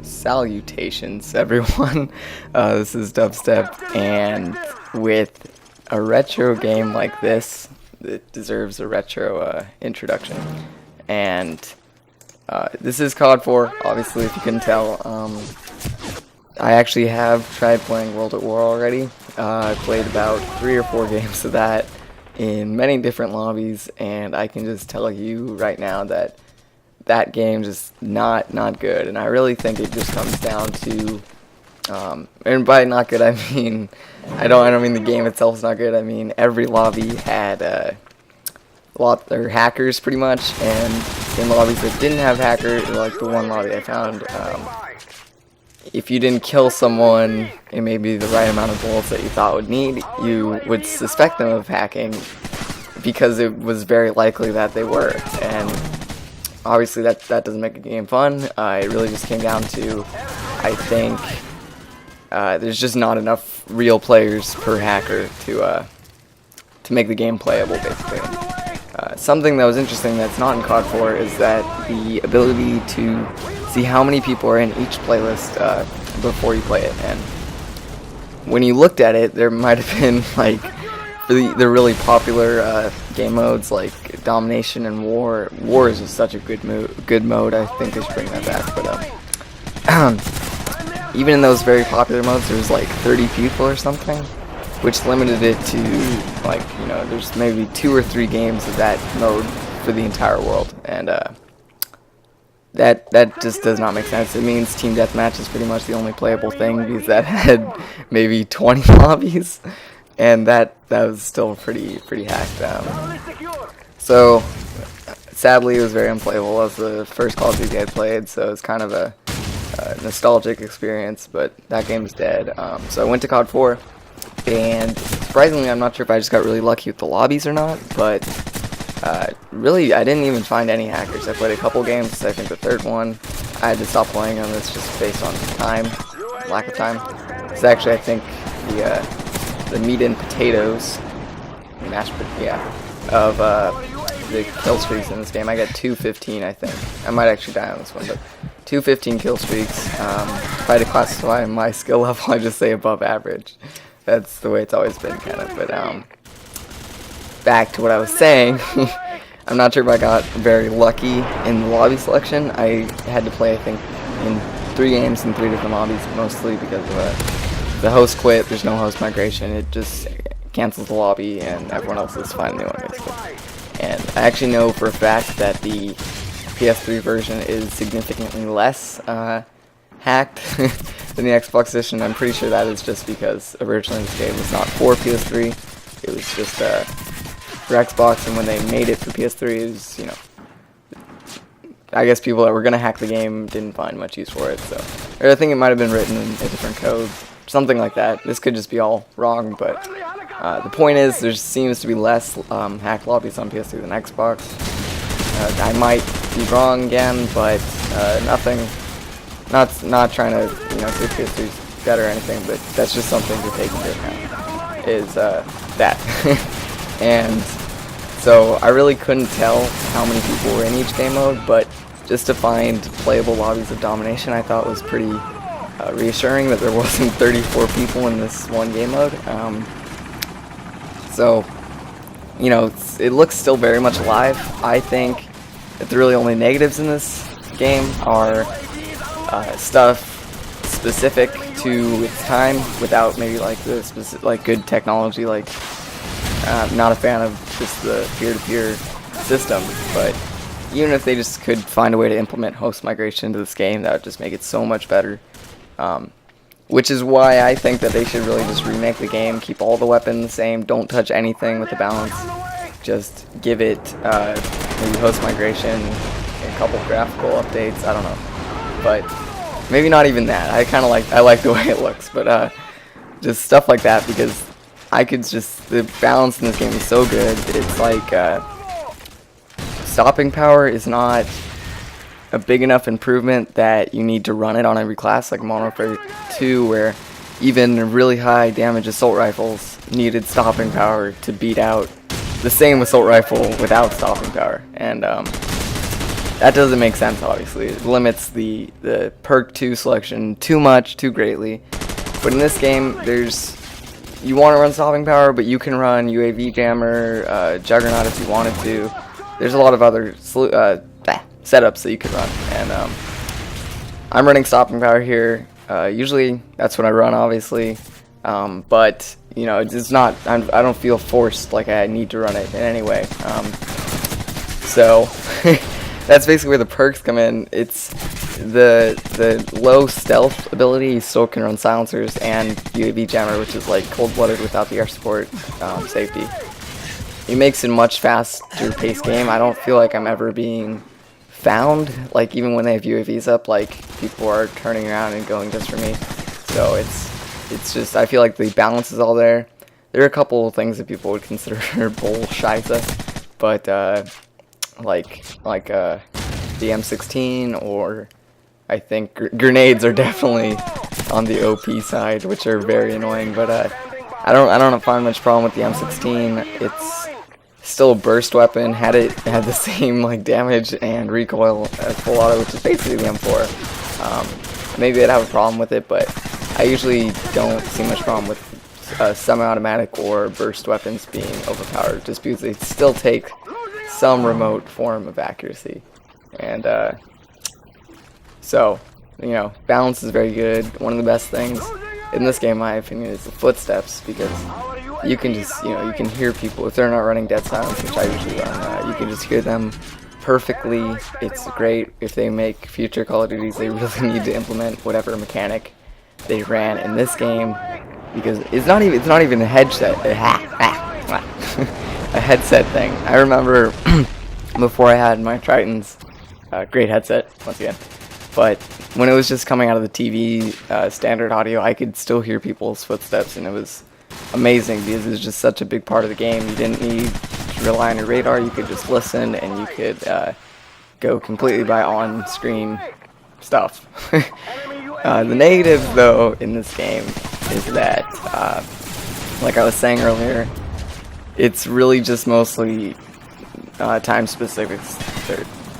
Salutations, everyone. This is Dubstep, and with a retro game like this, it deserves a retro introduction. And this is Cod4, obviously, if you couldn't tell. I actually have tried playing World at War already. I played about 3 or 4 games of that in many different lobbies, and I can just tell you right now that that game's just not good, and I really think it just comes down to, and by not good I mean, I don't mean the game itself is not good. I mean every lobby had they're hackers pretty much, and in lobbies that didn't have hackers, like the one lobby I found, if you didn't kill someone in maybe the right amount of bullets that you thought would need, you would suspect them of hacking because it was very likely that they were. And obviously that doesn't make a game fun. It really just came down to, I think, there's just not enough real players per hacker to make the game playable, basically. Something that was interesting that's not in COD4 is that the ability to see how many people are in each playlist before you play it. And when you looked at it, there might have been like the really popular game modes like Domination and War. War is just such a good mode. I think they should bring that back. But even in those very popular modes, there was like 30 people or something, which limited it to, like, you know, there's maybe 2 or 3 games of that mode for the entire world, and that just does not make sense. It means Team Deathmatch is pretty much the only playable thing, because that had maybe 20 lobbies, and that was still pretty hacked. So sadly, it was very unplayable. It was the first Call of Duty I played, so it's kind of a nostalgic experience. But that game is dead. So I went to COD4. And surprisingly, I'm not sure if I just got really lucky with the lobbies or not, but really, I didn't even find any hackers. I played a couple games. I think the third one, I had to stop playing them. It's just based on time, lack of time. It's actually, I think, the meat and potatoes, of the kill streaks in this game. I got 215, I think. I might actually die on this one, but 215 kill streaks. If I had to classify my skill level, I just say above average. That's the way it's always been, kind of. But back to what I was saying, I'm not sure if I got very lucky in the lobby selection. I had to play, I think, in 3 games in 3 different lobbies, mostly because the host quit. There's no host migration. It just cancels the lobby, and everyone else is finding a new one, basically. And I actually know for a fact that the PS3 version is significantly less hacked than the Xbox edition. I'm pretty sure that is just because originally this game was not for PS3. It was just for Xbox, and when they made it for PS3, it was, you know, I guess people that were gonna hack the game didn't find much use for it. So, or I think it might have been written in a different code, something like that. This could just be all wrong, but the point is, there seems to be less hacked lobbies on PS3 than Xbox. I might be wrong again, but nothing. Not trying to, you know, say PS3's better or anything, but that's just something to take into account, is that. And so I really couldn't tell how many people were in each game mode, but just to find playable lobbies of Domination, I thought was pretty reassuring that there wasn't 34 people in this one game mode. So, you know, it looks still very much alive. I think that the really only negatives in this game are stuff specific to its time, without maybe like the specific, like good technology. Like, I'm not a fan of just the peer-to-peer system, but even if they just could find a way to implement host migration into this game, that would just make it so much better. Which is why I think that they should really just remake the game, keep all the weapons the same, don't touch anything with the balance, just give it maybe host migration, a couple graphical updates, I don't know. But maybe not even that. I like the way it looks, but just stuff like that, because the balance in this game is so good. It's like stopping power is not a big enough improvement that you need to run it on every class, like Modern Warfare 2, where even really high damage assault rifles needed stopping power to beat out the same assault rifle without stopping power. And that doesn't make sense, obviously. It limits the perk 2 selection too much, too greatly. But in this game, you want to run stopping power, but you can run UAV jammer, Juggernaut if you wanted to. There's a lot of other setups that you could run, and I'm running stopping power here. Usually that's what I run, obviously, but you know, it's not. I don't feel forced like I need to run it in any way. So that's basically where the perks come in. It's the low stealth ability. You still can run silencers and UAV jammer, which is like cold-blooded without the air support safety. It makes it a much faster paced game. I don't feel like I'm ever being found. Like even when they have UAVs up, like people are turning around and going just for me. So it's just, I feel like the balance is all there. There are a couple of things that people would consider bullshit, but like the M16, or I think grenades are definitely on the OP side, which are very annoying. But I don't find much problem with the M16. It's still a burst weapon. Had the same like damage and recoil as full auto, which is basically the M4. Maybe I'd have a problem with it, but I usually don't see much problem with semi-automatic or burst weapons being overpowered, just because they still take some remote form of accuracy. And so, you know, balance is very good. One of the best things in this game, in my opinion, is the footsteps, because you can just, you know, you can hear people if they're not running dead silence, which I usually run. You can just hear them perfectly. It's great. If they make future Call of Duties, they really need to implement whatever mechanic they ran in this game, because it's not even a headset. A headset thing. I remember before I had my Tritons, great headset once again, but when it was just coming out of the TV standard audio, I could still hear people's footsteps, and it was amazing because it was just such a big part of the game. You didn't need to rely on your radar. You could just listen, and you could go completely by on-screen stuff. The negative, though, in this game is that, like I was saying earlier, it's really just mostly time specifics.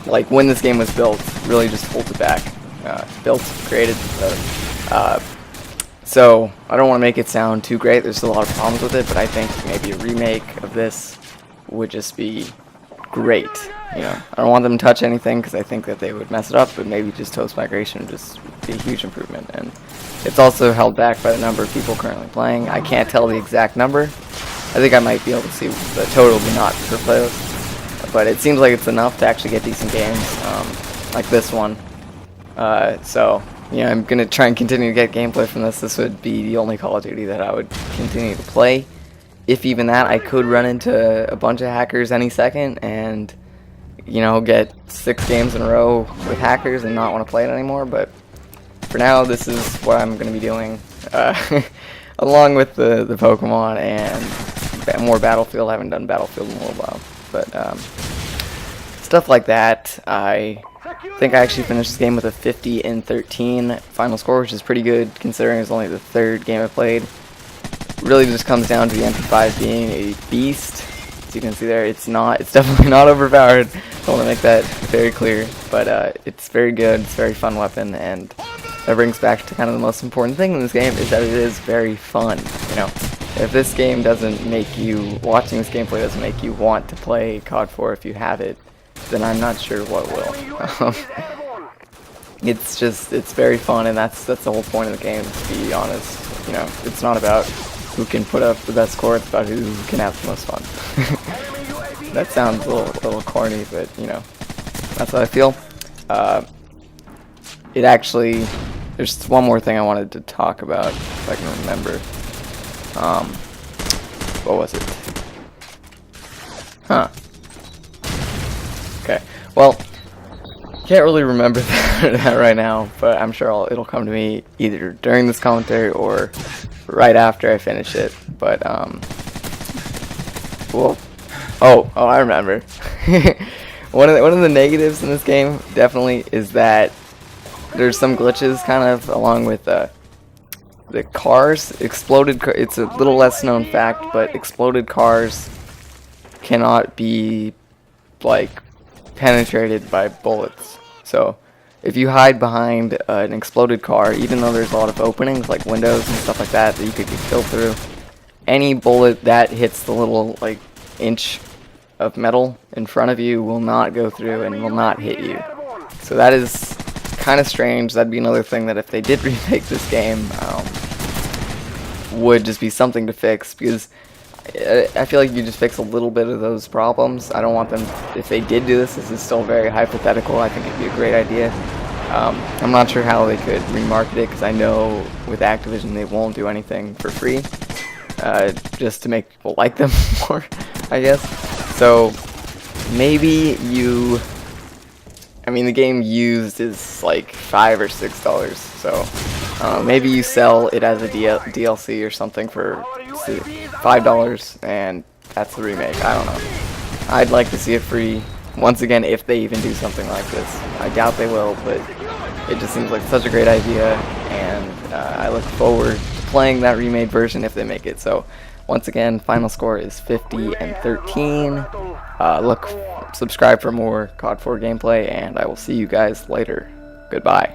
Like when this game was built, really just holds it back. Created. So I don't want to make it sound too great. There's still a lot of problems with it, but I think maybe a remake of this would just be great. You know, I don't want them to touch anything because I think that they would mess it up, but maybe just toast migration would just be a huge improvement. And it's also held back by the number of people currently playing. I can't tell the exact number. I think I might be able to see the total, but not per post. But it seems like it's enough to actually get decent games, like this one. So, you know, I'm going to try and continue to get gameplay from this. This would be the only Call of Duty that I would continue to play. If even that, I could run into a bunch of hackers any second and, you know, get 6 games in a row with hackers and not want to play it anymore. But for now, this is what I'm going to be doing, along with the Pokemon and more Battlefield. I haven't done Battlefield in a little while, but stuff like that. I think I actually finished this game with a 50-13 final score, which is pretty good considering it's only the 3rd game I played. Really just comes down to the MP5 being a beast. As you can see there, it's definitely not overpowered. I want to make that very clear, but it's very good. It's a very fun weapon, and that brings back to kind of the most important thing in this game, is that it is very fun. You know, if this game doesn't make you, watching this gameplay doesn't make you want to play COD 4 if you have it, then I'm not sure what will. It's very fun, and that's the whole point of the game, to be honest. You know, it's not about who can put up the best score, it's about who can have the most fun. That sounds a little corny, but, you know, that's how I feel. It actually, there's one more thing I wanted to talk about, if I can remember. What was it? Huh. Okay, well, can't really remember that right now, but I'm sure it'll come to me either during this commentary or right after I finish it. But well, oh, I remember. one of the negatives in this game definitely is that there's some glitches, kind of along with the cars. It's a little less known fact, but exploded cars cannot be like penetrated by bullets. So if you hide behind an exploded car, even though there's a lot of openings like windows and stuff like that that you could get killed through, any bullet that hits the little like inch of metal in front of you will not go through and will not hit you. So that is kind of strange. That'd be another thing that if they did remake this game, would just be something to fix, because I feel like you just fix a little bit of those problems. I don't want them, if they did do this is still very hypothetical, I think it'd be a great idea. I'm not sure how they could remarket it, because I know with Activision they won't do anything for free, just to make people like them more, I guess. So maybe you, I mean, the game used is like $5 or $6, so maybe you sell it as a DLC or something for $5, and that's the remake. I don't know. I'd like to see it free, once again, if they even do something like this. I doubt they will, but it just seems like such a great idea, and I look forward to playing that remade version if they make it. So once again, final score is 50-13. Subscribe for more COD 4 gameplay, and I will see you guys later. Goodbye.